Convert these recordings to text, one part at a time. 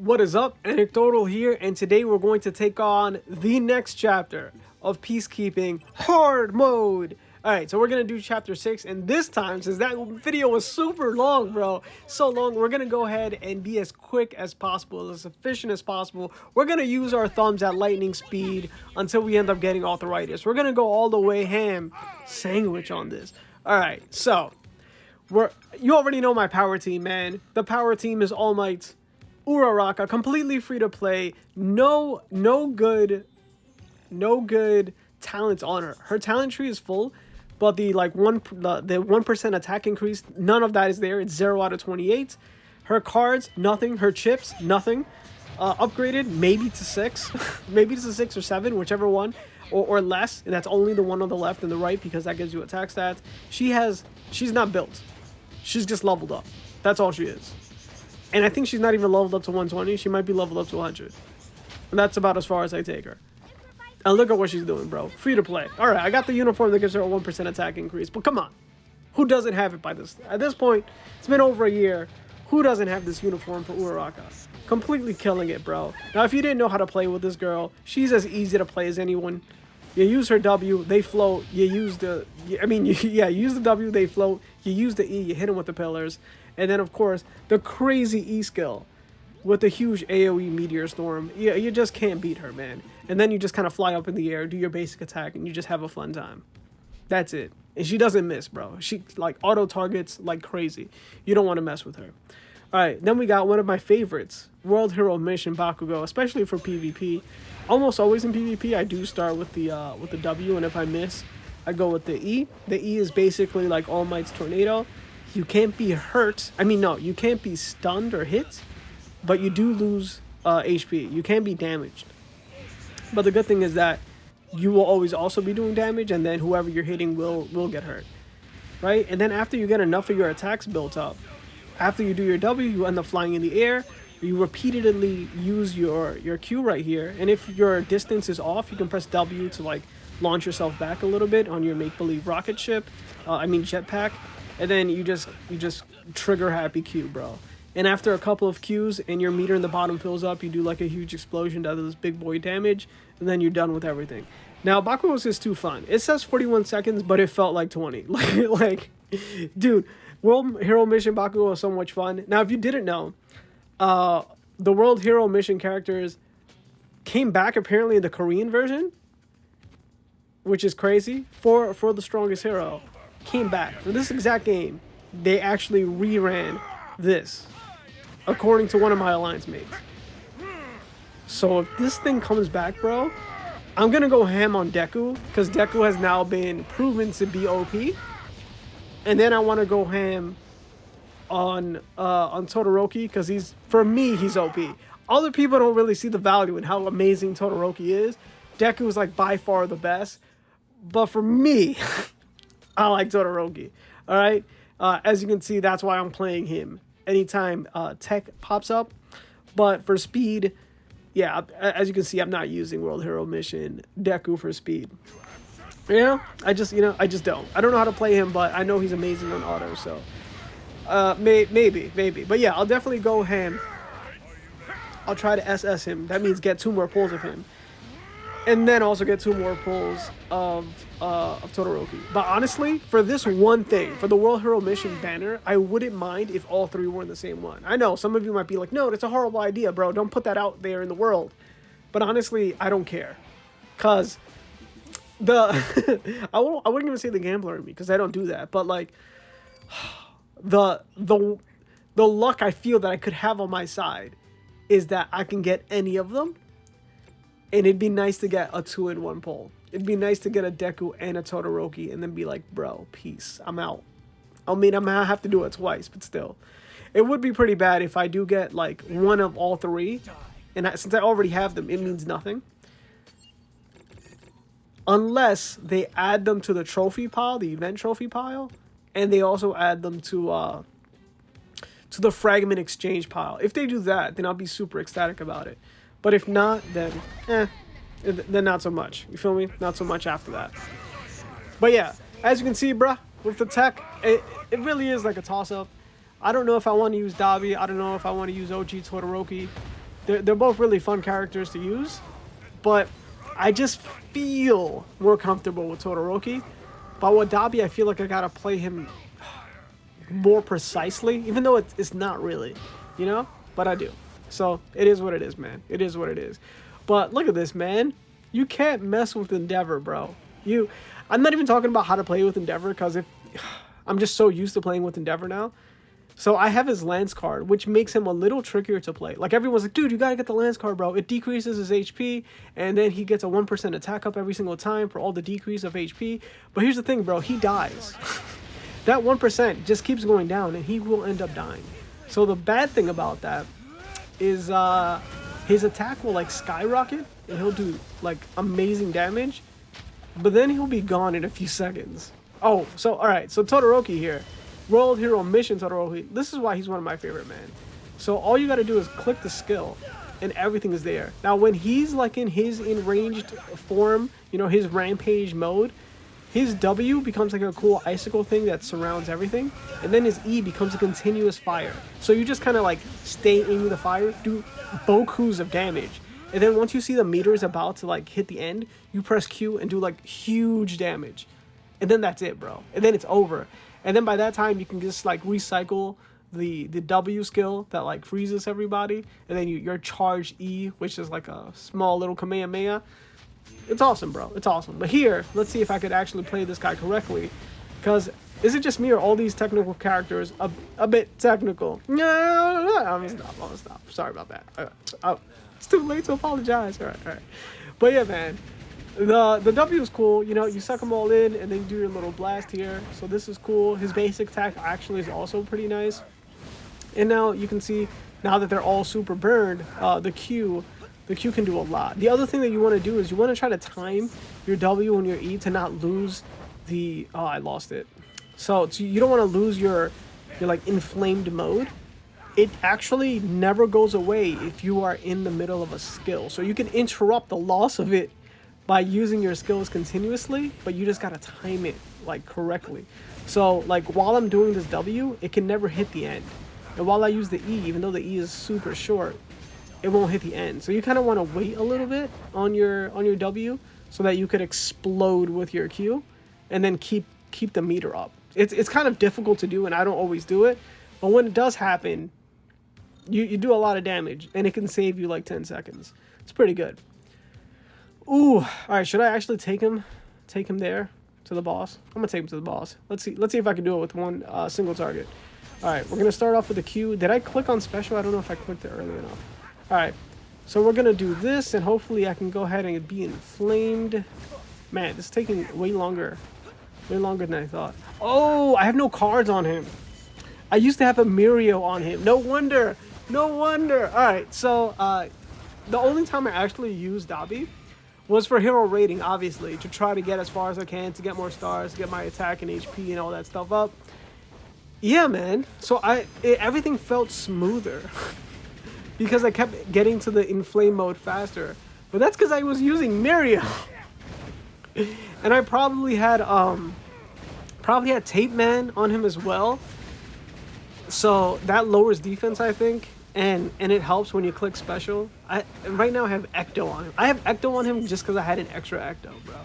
What is up? Anecdotal here, and today we're going to take on the next chapter of Peacekeeping Hard Mode. Alright, so we're going to do chapter 6, and this time, since that video was super long, bro, so long, we're going to go ahead and be as quick as possible, as efficient as possible. We're going to use our thumbs at lightning speed until we end up getting arthritis. We're going to go all the way ham sandwich on this. Alright, so, you already know my power team, man. The power team is All Might's Uraraka, completely free to play. No good talents on her. Her talent tree is full, but the 1% attack increase, none of that is there. It's 0 out of 28. Her cards, nothing. Her chips, nothing. Upgraded maybe to 6, maybe to 6 or 7, whichever one, or less. And that's only the one on the left and the right because that gives you attack stats. She's not built. She's just leveled up. That's all she is. And I think she's not even leveled up to 120. She might be leveled up to 100. And that's about as far as I take her. And look at what she's doing, bro. Free to play. Alright, I got the uniform that gives her a 1% attack increase. But come on. Who doesn't have it by this? At this point, it's been over a year. Who doesn't have this uniform for Uraraka? Completely killing it, bro. Now, if you didn't know how to play with this girl, she's as easy to play as anyone. You use her W, they float. You use the... use the W, they float. You use the E, you hit them with the pillars. And then, of course, the crazy E skill with the huge AoE Meteor Storm. You just can't beat her, man. And then you just kind of fly up in the air, do your basic attack, and you just have a fun time. That's it. And she doesn't miss, bro. She, like, auto-targets like crazy. You don't want to mess with her. Alright, then we got one of my favorites, World Hero Mission Bakugou, especially for PvP. Almost always in PvP, I do start with the W, and if I miss, I go with the E. The E is basically like All Might's Tornado. You can't be hurt. I mean, no, you can't be stunned or hit, but you do lose HP. You can be damaged. But the good thing is that you will always also be doing damage, and then whoever you're hitting will get hurt, right? And then after you get enough of your attacks built up, after you do your W, you end up flying in the air. You repeatedly use your Q right here, and if your distance is off, you can press W to like launch yourself back a little bit on your make-believe rocket ship. Jetpack. And then you just trigger happy Q, bro. And after a couple of Qs and your meter in the bottom fills up, you do like a huge explosion that does big boy damage, and then you're done with everything. Now, Bakugou is too fun. It says 41 seconds, but it felt like 20. Dude, World Hero Mission Bakugou was so much fun. Now, if you didn't know, the World Hero Mission characters came back apparently in the Korean version, which is crazy, for the strongest hero. Came back for this exact game. They actually reran this, according to one of my alliance mates. So if this thing comes back, bro, I'm gonna go ham on Deku, because Deku has now been proven to be OP. And then I want to go ham on Todoroki, because for me he's OP. Other people don't really see the value in how amazing Todoroki is. Deku is like by far the best, but for me, I like Todoroki. All right. As you can see, that's why I'm playing him anytime tech pops up. But for speed, yeah, as you can see, I'm not using World Hero Mission Deku for speed. Yeah, I just don't. I don't know how to play him, but I know he's amazing on auto. So maybe. But yeah, I'll definitely go ham. I'll try to SS him. That means get 2 more pulls of him, and then also get 2 more pulls of Todoroki. But honestly, for this one thing, for the World Hero Mission banner, I wouldn't mind if all 3 were in the same one. I know some of you might be like, no, that's a horrible idea, bro. Don't put that out there in the world. But honestly, I don't care. Because I wouldn't even say the gambler in me, because I don't do that. But like, the luck I feel that I could have on my side is that I can get any of them. And it'd be nice to get a 2-in-1 pull. It'd be nice to get a Deku and a Todoroki and then be like, bro, peace, I'm out. I mean, I'm gonna have to do it twice, but still. It would be pretty bad if I do get like one of all 3. And since I already have them, it means nothing. Unless they add them to the trophy pile, the event trophy pile. And they also add them to the fragment exchange pile. If they do that, then I'll be super ecstatic about it. But if not, then not so much. You feel me? Not so much after that. But yeah, as you can see, bruh, with the tech, it really is like a toss-up. I don't know if I want to use Dabi. I don't know if I want to use OG Todoroki. They're both really fun characters to use, but I just feel more comfortable with Todoroki. But with Dabi, I feel like I gotta play him more precisely, even though it's not really, you know? But I do. So it is what it is, man. It is what it is. But look at this, man. You can't mess with Endeavor, bro. I'm not even talking about how to play with Endeavor, because I'm just so used to playing with Endeavor now. So I have his Lance card, which makes him a little trickier to play. Like, everyone's like, dude, you gotta get the Lance card, bro. It decreases his HP, and then he gets a 1% attack up every single time for all the decrease of HP. But here's the thing, bro. He dies. That 1% just keeps going down, and he will end up dying. So the bad thing about that is his attack will, like, skyrocket, and he'll do, like, amazing damage. But then he'll be gone in a few seconds. Oh, so, alright. So Todoroki here. World Hero Mission Todoroki. This is why he's one of my favorite, man. So all you gotta do is click the skill, and everything is there. Now, when he's, like, in his enraged form, you know, his rampage mode, his W becomes like a cool icicle thing that surrounds everything, and then his E becomes a continuous fire. So you just kind of like stay aiming the fire, do bokus of damage, and then once you see the meter is about to like hit the end, you press Q and do like huge damage, and then that's it, bro. And then it's over. And then by that time you can just like recycle the W skill that like freezes everybody, and then your charge E, which is like a small little Kamehameha. It's awesome, bro. It's awesome. But here, let's see if I could actually play this guy correctly. Because is it just me or all these technical characters a bit technical? No, I'm gonna stop. Sorry about that. It's too late to apologize. All right. But yeah, man. The W is cool. You know, you suck them all in, and then you do your little blast here. So this is cool. His basic attack actually is also pretty nice. And now you can see, now that they're all super burned, the Q can do a lot. The other thing that you want to do is you want to try to time your W and your E to not lose the... Oh, I lost it. So you don't want to lose your like inflamed mode. It actually never goes away if you are in the middle of a skill. So you can interrupt the loss of it by using your skills continuously, but you just got to time it like correctly. So like while I'm doing this W, it can never hit the end. And while I use the E, even though the E is super short, it won't hit the end. So you kind of want to wait a little bit on your W so that you could explode with your Q and then keep the meter up. It's kind of difficult to do, and I don't always do it, but when it does happen, you do a lot of damage, and it can save you like 10 seconds. It's pretty good. Ooh, all right, should I actually take him there to the boss? I'm gonna take him to the boss. Let's see if I can do it with one single target. All right, we're gonna start off with the Q. Did I click on special? I don't know if I clicked it early enough. Alright, so we're gonna do this, and hopefully I can go ahead and be inflamed. Man, this is taking way longer than I thought. Oh, I have no cards on him. I used to have a Mirio on him. No wonder. Alright, so the only time I actually used Dabi was for hero rating, obviously, to try to get as far as I can, to get more stars, to get my attack and HP and all that stuff up. Yeah, man. So everything felt smoother. Because I kept getting to the inflame mode faster. But that's because I was using Mirio. And I probably had Tape Man on him as well. So that lowers defense, I think. And it helps when you click special. Right now I have Ecto on him. I have Ecto on him just because I had an extra Ecto, bro.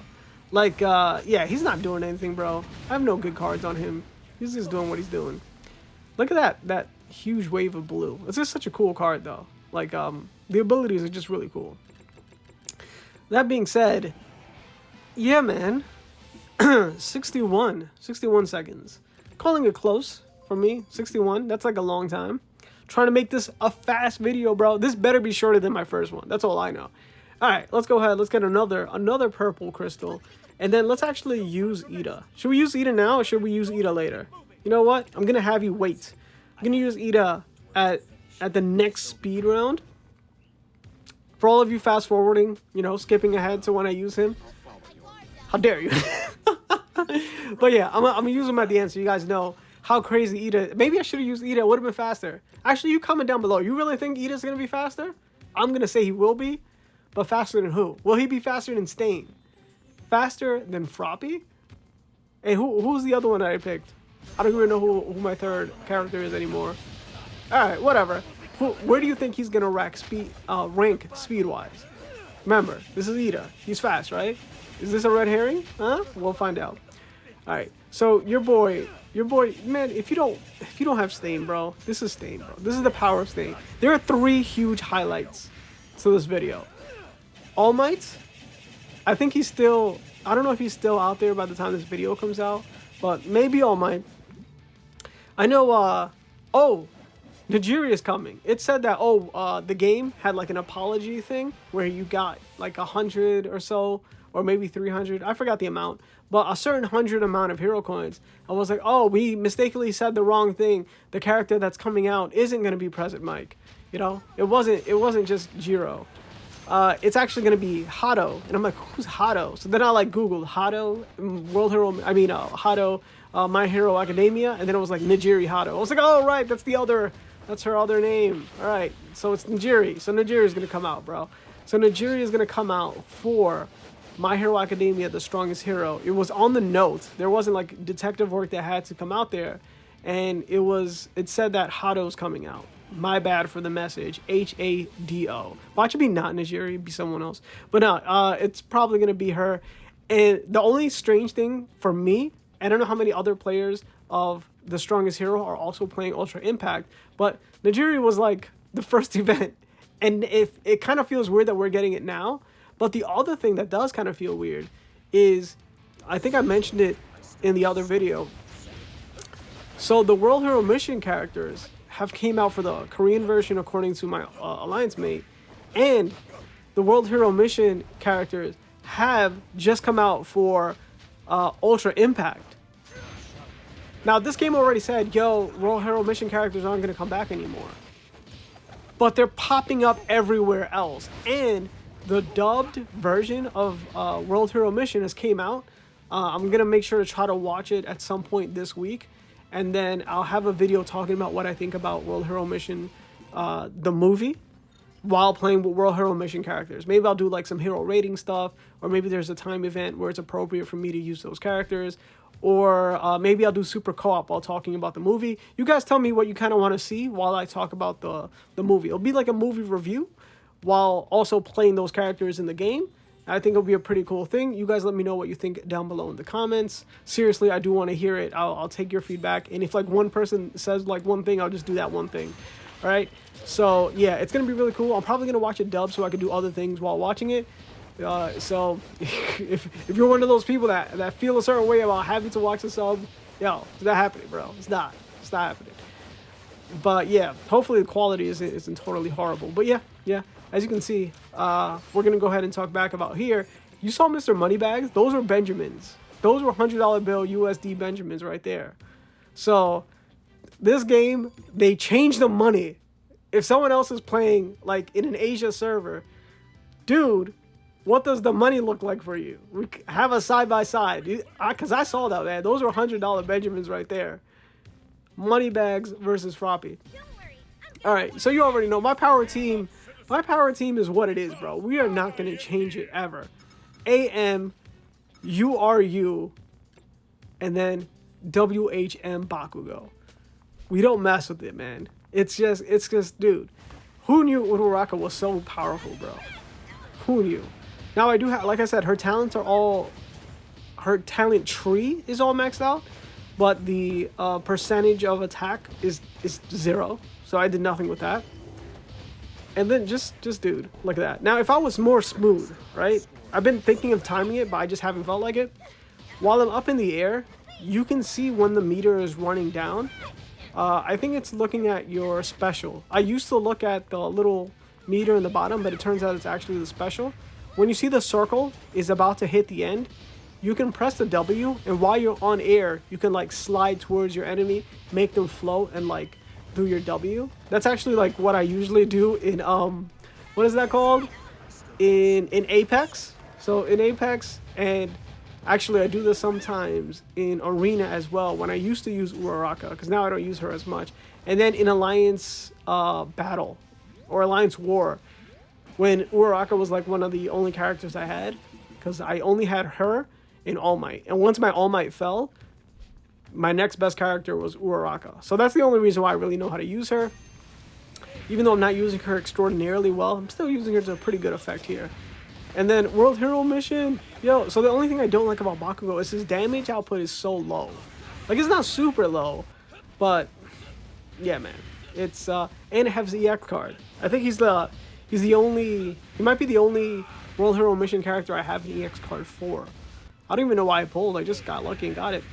Like, yeah, he's not doing anything, bro. I have no good cards on him. He's just doing what he's doing. Look at that huge wave of blue. It's just such a cool card, though. Like, the abilities are just really cool. That being said, yeah, man. 61 seconds. Calling it close for me. 61. That's like a long time. Trying to make this a fast video, bro. This better be shorter than my first one. That's all I know. All right, let's go ahead. Let's get another purple crystal. And then let's actually use Iida. Should we use Iida now, or should we use Iida later? You know what? I'm going to have you wait. I'm going to use Iida at the next speed round. For all of you fast forwarding, you know, skipping ahead to when I use him. How dare you? But yeah, I'm going to use him at the end so you guys know how crazy Iida. Maybe I should have used Iida. It would have been faster. Actually, you comment down below. You really think Iida's going to be faster? I'm going to say he will be. But faster than who? Will he be faster than Stain? Faster than Froppy? Hey, who's the other one that I picked? I don't even know who my third character is anymore. Alright, whatever. Where do you think he's gonna rank speed-wise? Remember, this is Iida. He's fast, right? Is this a red herring? Huh? We'll find out. All right. So your boy, man. If you don't have Stain, bro, this is Stain, bro. This is the power of Stain. There are 3 huge highlights to this video. All Might. I think he's still. I don't know if he's still out there by the time this video comes out, but maybe All Might. I know. Oh. Nigeria's coming. It said that the game had like an apology thing where you got like 100 or so, or maybe 300. I forgot the amount, but a certain 100 amount of hero coins. I was like, oh, we mistakenly said the wrong thing. The character that's coming out isn't gonna be Present Mike. You know, it wasn't just Jiro. It's actually gonna be Hado, and I'm like, who's Hado? So then I like Googled Hado, Hado, My Hero Academia, and then it was like Nigiri Hado. I was like, oh right, that's her other name. All right, so it's Nigiri. So Nigiri is gonna come out, bro. So Nigiri is gonna come out for My Hero Academia, The Strongest Hero. It was on the note. There wasn't like detective work that had to come out there, and it said that Hado's coming out. My bad for the message. Hado. Watch it be not Nigiri, it'd be someone else. But no, it's probably gonna be her. And the only strange thing for me, I don't know how many other players of The Strongest Hero are also playing Ultra Impact, but Nigiri was like the first event, and if it kind of feels weird that we're getting it now. But the other thing that does kind of feel weird is, I think I mentioned it in the other video. So the World Hero Mission characters have came out for the Korean version according to my alliance mate, and the World Hero Mission characters have just come out for Ultra Impact. Now, this game already said, yo, World Hero Mission characters aren't going to come back anymore. But they're popping up everywhere else. And the dubbed version of World Hero Mission has came out. I'm going to make sure to try to watch it at some point this week. And then I'll have a video talking about what I think about World Hero Mission, the movie, while playing with World Hero Mission characters. Maybe I'll do like some hero rating stuff, or maybe there's a time event where it's appropriate for me to use those characters. Or maybe I'll do super co-op while talking about the movie. You guys tell me what you kind of want to see while I talk about the movie. It'll be like a movie review while also playing those characters in the game. I think it'll be a pretty cool thing. You guys let me know what you think down below in the comments. Seriously, I do want to hear it. I'll take your feedback. And if like one person says like one thing, I'll just do that one thing. All right. So yeah, it's going to be really cool. I'm probably going to watch it dubbed so I can do other things while watching it. So if you're one of those people that feel a certain way about having to watch the sub, yo, it's not happening, bro. It's not happening. But yeah, hopefully the quality isn't totally horrible. But yeah, as you can see, we're gonna go ahead and talk back about here. You saw Mr. Moneybags? Those were Benjamins. Those were $100 bill USD Benjamins right there. So this game, they changed the money. If someone else is playing like in an Asia server, dude, what does the money look like for you? We have a side-by-side. Because I saw that, man. Those were $100 Benjamins right there. Moneybags versus Froppy. All right, so you already know. My power team is what it is, bro. We are not going to change it ever. AM, URU, and then WHM Bakugou. We don't mess with it, man. It's just, dude. Who knew Uraraka was so powerful, bro? Who knew? Now I do have, like I said, her talent tree is all maxed out, but the percentage of attack is 0. So I did nothing with that. And then just dude, look at that. Now if I was more smooth, right? I've been thinking of timing it, but I just haven't felt like it. While I'm up in the air, you can see when the meter is running down. I think it's looking at your special. I used to look at the little meter in the bottom, but it turns out it's actually the special. When you see the circle is about to hit the end, you can press the W, and while you're on air, you can like slide towards your enemy, make them float, and like do your W. That's actually like what I usually do in what is that called? In Apex. So in Apex, and actually I do this sometimes in Arena as well when I used to use Uraraka, because now I don't use her as much. And then in Alliance Battle or Alliance War, when Uraraka was like one of the only characters I had, because I only had her in All Might. And once my All Might fell, my next best character was Uraraka. So that's the only reason why I really know how to use her. Even though I'm not using her extraordinarily well, I'm still using her to a pretty good effect here. And then World Hero Mission. Yo, so the only thing I don't like about Bakugou is his damage output is so low. Like, it's not super low, but yeah, man. It's and it has the EX card. I think he's the only, he might be the only World Hero Mission character I have an EX card for. I don't even know why I pulled. I just got lucky and got it.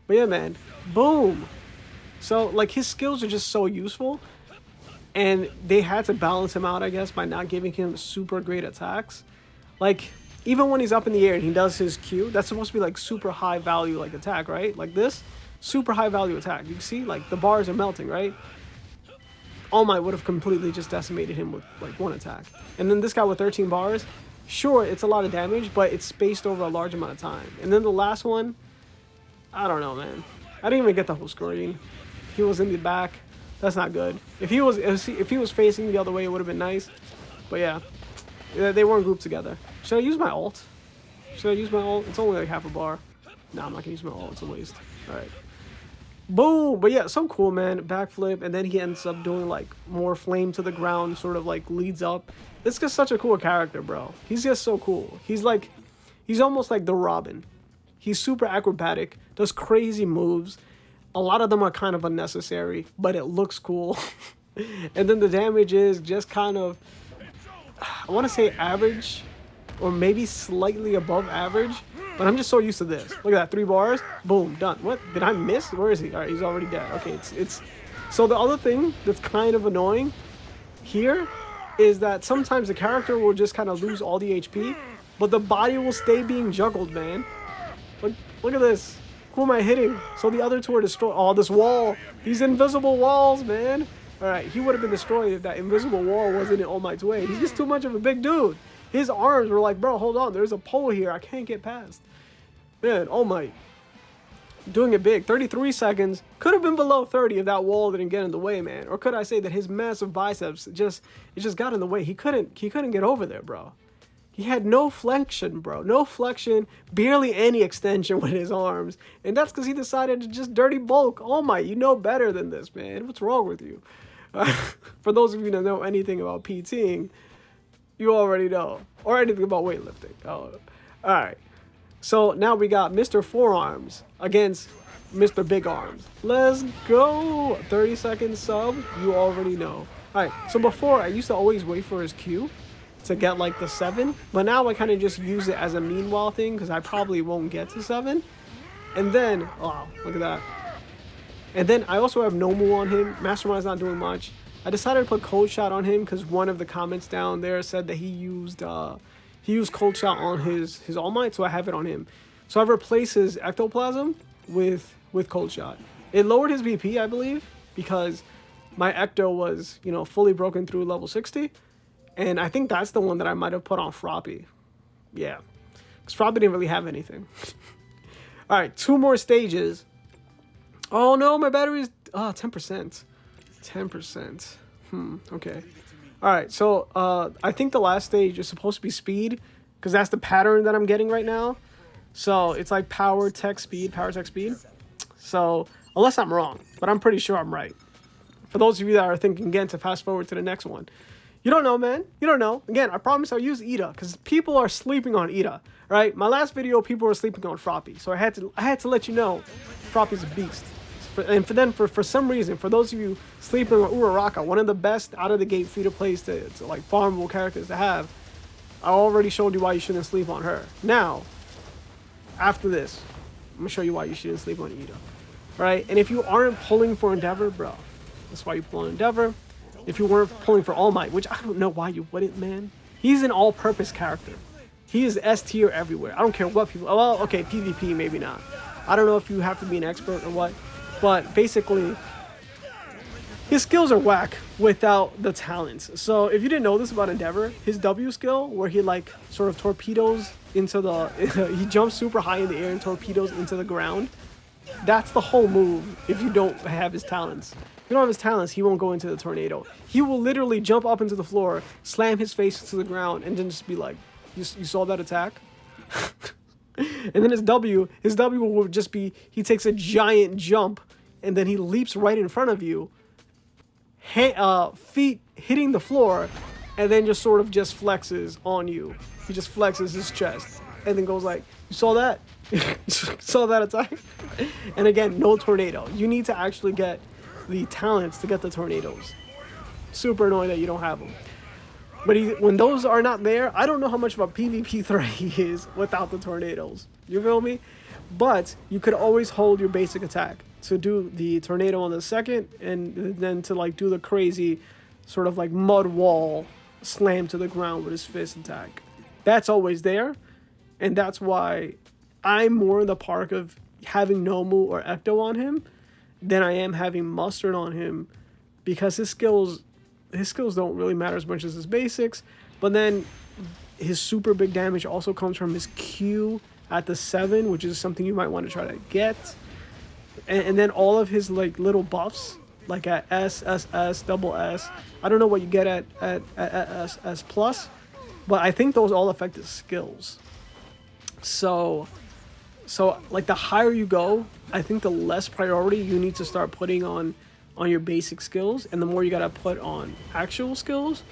But yeah, man. Boom. So, like, his skills are just so useful. And they had to balance him out, I guess, by not giving him super great attacks. Like, even when he's up in the air and he does his Q, that's supposed to be, like, super high value, like, attack, right? Like this, super high value attack. You see, like, the bars are melting, right? All Might would have completely just decimated him with, like, one attack. And then this guy with 13 bars, sure, it's a lot of damage, but it's spaced over a large amount of time. And then the last one, I don't know, man. I didn't even get the whole screen. He was in the back. That's not good. If he was facing the other way, it would have been nice. But yeah, they weren't grouped together. Should I use my ult? Should I use my ult? It's only like half a bar. Nah, I'm not gonna use my ult. It's a waste. All right. Boom. But yeah, so cool, man. Backflip, and then he ends up doing like more flame to the ground, sort of like leads up. It's just such a cool character, bro. He's just so cool. He's almost like the Robin. He's super acrobatic, does crazy moves. A lot of them are kind of unnecessary, but it looks cool. And then the damage is just kind of, I want to say average, or maybe slightly above average. But I'm just so used to this. Look at that, 3 bars, boom, done. What, did I miss? Where is he? All right, he's already dead. Okay, it's. So the other thing that's kind of annoying here is that sometimes the character will just kind of lose all the HP, but the body will stay being juggled, man. Look at this. Who am I hitting? So the other two are destroyed. Oh, this wall. These invisible walls, man. All right, he would have been destroyed if that invisible wall wasn't in All Might's way. He's just too much of a big dude. His arms were like, bro, hold on. There's a pole here. I can't get past. Man, All Might. Doing it big. 33 seconds. Could have been below 30 if that wall didn't get in the way, man. Or could I say that his massive biceps it just got in the way. He couldn't get over there, bro. He had no flexion, bro. No flexion, barely any extension with his arms. And that's because he decided to just dirty bulk. Oh my, you know better than this, man. What's wrong with you? For those of you that know anything about PTing, you already know. Or anything about weightlifting. Oh, all right. So now we got Mr. Forearms against Mr. Big Arms. Let's go. 30-second sub. You already know. All right. So before, I used to always wait for his Q to get like the 7, but now I kind of just use it as a meanwhile thing because I probably won't get to 7. And then, oh, look at that. And then I also have Nomu on him. Mastermind's not doing much. I decided to put Cold Shot on him because one of the comments down there said that he used Cold Shot on his All Might, so I have it on him. So I've replaced his Ectoplasm with Cold Shot. It lowered his BP, I believe, because my Ecto was, you know, fully broken through level 60. And I think that's the one that I might have put on Froppy. Yeah. Because Froppy didn't really have anything. All right, 2 more stages. Oh, no, my battery's 10%. 10%. Okay. All right, so I think the last stage is supposed to be speed, because that's the pattern that I'm getting right now. So it's like power, tech, speed, power, tech, speed. So unless I'm wrong, but I'm pretty sure I'm right. For those of you that are thinking again to fast forward to the next one. You don't know, man. You don't know. Again, I promise I'll use Iida because people are sleeping on Iida, right? My last video, people were sleeping on Froppy, so I had to let you know, Froppy's a beast. For some reason, for those of you sleeping on Uraraka, one of the best out of the gate free-to-plays to like farmable characters to have, I already showed you why you shouldn't sleep on her. Now, after this, I'm gonna show you why you shouldn't sleep on Iida, right? And if you aren't pulling for Endeavor, bro, that's why you pull on Endeavor. If you weren't pulling for All Might, which I don't know why you wouldn't, man. He's an all-purpose character. He is S tier everywhere. I don't care what people... Well, okay, PvP, maybe not. I don't know if you have to be an expert or what. But basically, his skills are whack without the talents. So if you didn't know this about Endeavor, his W skill, where he like sort of torpedoes into the... he jumps super high in the air and torpedoes into the ground. That's the whole move if you don't have his talents. If you don't have his talents, he won't go into the tornado. He will literally jump up into the floor, slam his face to the ground, and then just be like, you saw that attack? And then his W will just be, he takes a giant jump, and then he leaps right in front of you, feet hitting the floor, and then just sort of just flexes on you. He just flexes his chest and then goes like, "You saw that? Saw that attack?" And again, no tornado. You need to actually get the talents to get the tornadoes. Super annoying that you don't have them. But when those are not there, I don't know how much of a PvP threat he is without the tornadoes. You feel me? But you could always hold your basic attack to do the tornado on the second, and then to like do the crazy sort of like mud wall slam to the ground with his fist attack. That's always there, and that's why I'm more in the park of having Nomu or Ecto on him than I am having Mustard on him, because his skills don't really matter as much as his basics. But then his super big damage also comes from his Q at the 7, which is something you might want to try to get. And then all of his like little buffs, like at S, SS, double S. I don't know what you get at S plus, but I think those all affect his skills. So like the higher you go, I think the less priority you need to start putting on your basic skills, and the more you gotta put on actual skills,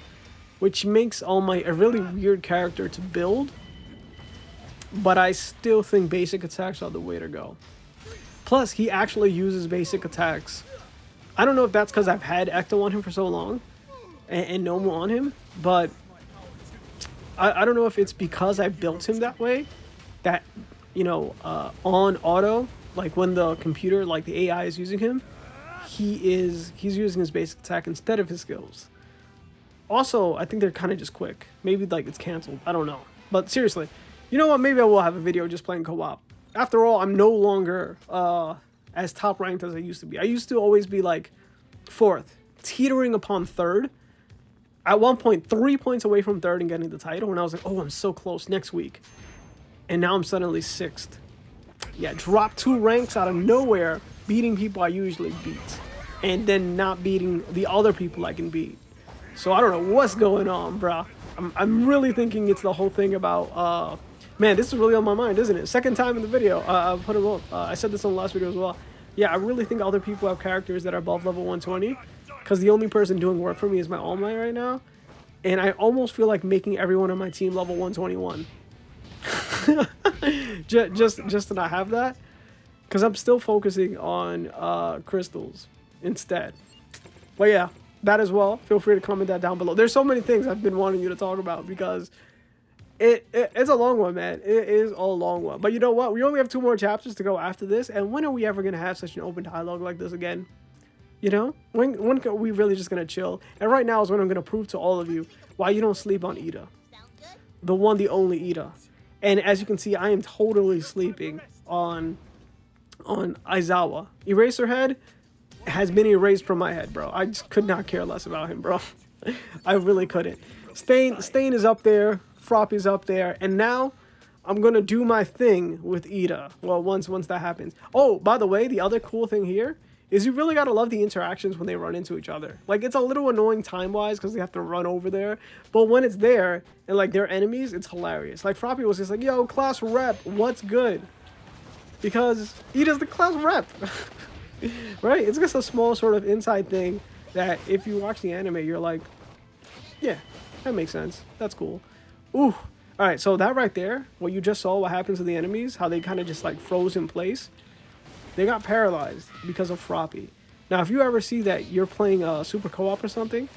which makes All Might a really weird character to build. But I still think basic attacks are the way to go. Plus, he actually uses basic attacks. I don't know if that's because I've had Ecto on him for so long and Nomu on him, but I don't know if it's because I built him that way, that, you know, on auto, like when the computer, like the AI is using him, he's using his basic attack instead of his skills. Also, I think they're kind of just quick. Maybe like it's canceled. I don't know. But seriously, you know what? Maybe I will have a video just playing co-op. After all, I'm no longer as top ranked as I used to be. I used to always be like 4th, teetering upon 3rd. At one point, 3 points away from 3rd and getting the title. And I was like, oh, I'm so close next week. And now I'm suddenly 6th. Yeah, dropped 2 ranks out of nowhere, beating people I usually beat, and then not beating the other people I can beat. So I don't know what's going on, bro. I'm really thinking it's the whole thing about, man, this is really on my mind, isn't it? Second time in the video, I put it up. I said this on the last video as well. Yeah, I really think other people have characters that are above level 120, because the only person doing work for me is my All Might right now, and I almost feel like making everyone on my team level 121. just to not have that, because I'm still focusing on crystals instead. But yeah, that as well. Feel free to comment that down below. There's so many things I've been wanting you to talk about, because it's a long one, man. It is a long one. But you know what? We only have 2 more chapters to go after this, and when are we ever gonna have such an open dialogue like this again? You know, when are we really just gonna chill? And right now is when I'm gonna prove to all of you why you don't sleep on Iida, the one, the only Iida. And as you can see, I am totally sleeping on Aizawa. Eraserhead has been erased from my head, bro. I just could not care less about him, bro. I really couldn't. Stain is up there. Froppy's up there. And now I'm going to do my thing with Iida. Well, once that happens. Oh, by the way, the other cool thing here is you really got to love the interactions when they run into each other. Like, it's a little annoying time-wise because they have to run over there. But when it's there and, like, they're enemies, it's hilarious. Like, Froppy was just like, yo, class rep, what's good? Because Iida's the class rep. Right? It's just a small sort of inside thing that if you watch the anime, you're like, yeah, that makes sense. That's cool. Ooh. Alright, so that right there, what you just saw, what happens to the enemies, how they kind of just, like, froze in place. They got paralyzed because of Froppy. Now, if you ever see that you're playing a super co-op or something,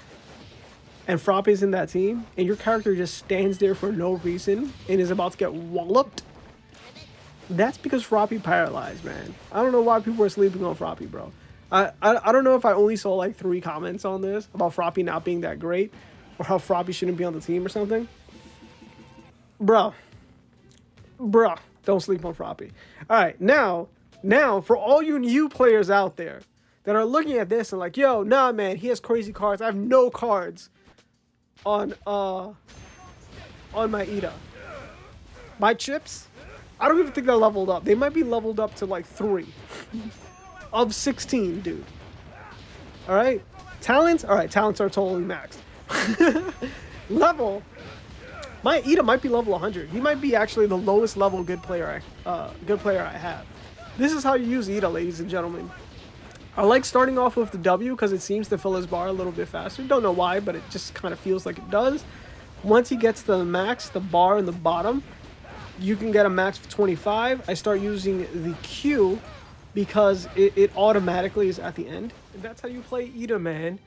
and Froppy's in that team, and your character just stands there for no reason and is about to get walloped, that's because Froppy paralyzed, man. I don't know why people are sleeping on Froppy, bro. I don't know if I only saw like 3 comments on this about Froppy not being that great, or how Froppy shouldn't be on the team or something. Bruh, don't sleep on Froppy. All right, now, for all you new players out there that are looking at this and like, yo, nah, man, he has crazy cards. I have no cards on my Iida. My chips, I don't even think they're leveled up. They might be leveled up to like 3 of 16, dude. All right, talents. All right, talents are totally maxed. Level. My Iida might be level 100. He might be actually the lowest level good player I have. This is how you use Iida, ladies and gentlemen. I like starting off with the W because it seems to fill his bar a little bit faster. Don't know why, but it just kind of feels like it does. Once he gets to the max, the bar in the bottom, you can get a max of 25. I start using the Q because it automatically is at the end. And that's how you play Iida, man.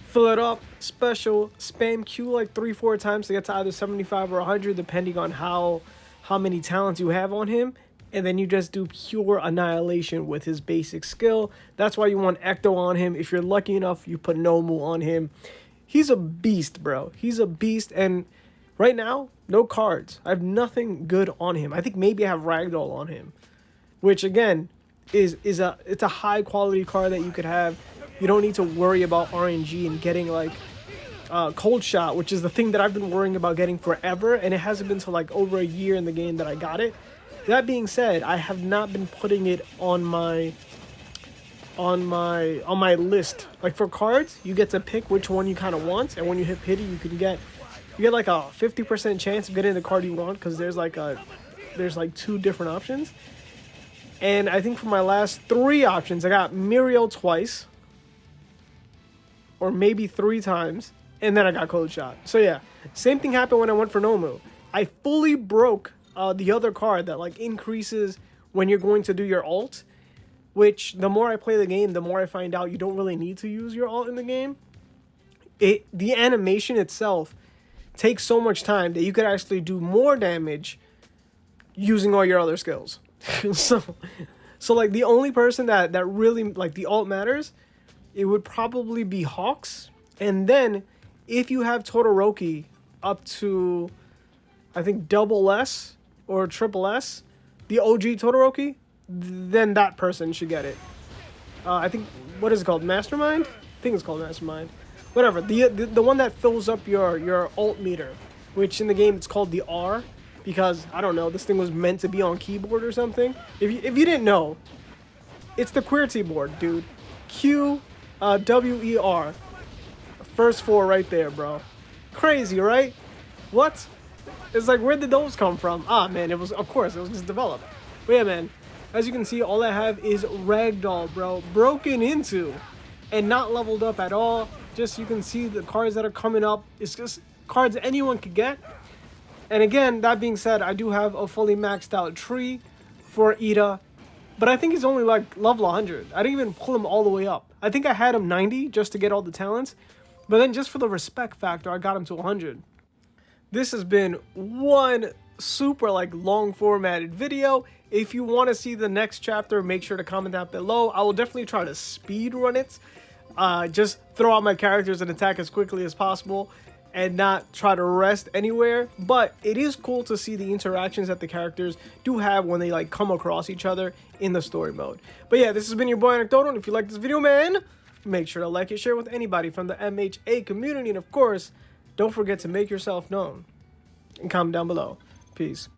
Fill it up, special, spam Q like 3-4 times to get to either 75 or 100, depending on how many talents you have on him. And then you just do pure annihilation with his basic skill. That's why you want Ecto on him. If you're lucky enough, you put Nomu on him. He's a beast, bro. He's a beast. And right now, no cards. I have nothing good on him. I think maybe I have Ragdoll on him, which again it's a high quality card that you could have. You don't need to worry about RNG and getting like Cold Shot, which is the thing that I've been worrying about getting forever, and it hasn't been till like over a year in the game that I got it. That being said, I have not been putting it on my list. Like for cards, you get to pick which one you kind of want, and when you hit pity, you get like a 50% chance of getting the card you want because there's like 2 different options. And I think for my last 3 options, I got Muriel twice, or maybe 3 times, and then I got Cold Shot. So yeah, same thing happened when I went for Nomu. I fully broke the other card that like increases when you're going to do your ult, which the more I play the game, the more I find out you don't really need to use your ult in the game. The animation itself takes so much time that you could actually do more damage using all your other skills. so like the only person that really like the ult matters, it would probably be Hawks. And then if you have Todoroki up to I think double S or triple S, the OG Todoroki, then that person should get it. I think, what is it called? Mastermind? I think it's called Mastermind. Whatever. The one that fills up your ult meter, which in the game it's called the R, because I don't know, this thing was meant to be on keyboard or something. If you didn't know, it's the QWERTY board, dude. Q W E R. First 4 right there, bro. Crazy, right? What? It's like, where did those come from? Ah, man, it was, of course, it was just developed. But yeah, man, as you can see, all I have is Ragdoll, bro. Broken into and not leveled up at all. Just, you can see the cards that are coming up. It's just cards anyone could get. And again, that being said, I do have a fully maxed out tree for Iida. But I think he's only like level 100. I didn't even pull him all the way up. I think I had him 90 just to get all the talents. But then just for the respect factor, I got him to 100. This has been one super like long formatted video. If you want to see the next chapter, make sure to comment down below. I will definitely try to speed run it. Just throw out my characters and attack as quickly as possible and not try to rest anywhere. But it is cool to see the interactions that the characters do have when they like come across each other in the story mode. But yeah, this has been your boy Anecdotal, and if you like this video, man, make sure to like it, share with anybody from the MHA community, and of course, don't forget to make yourself known and comment down below. Peace.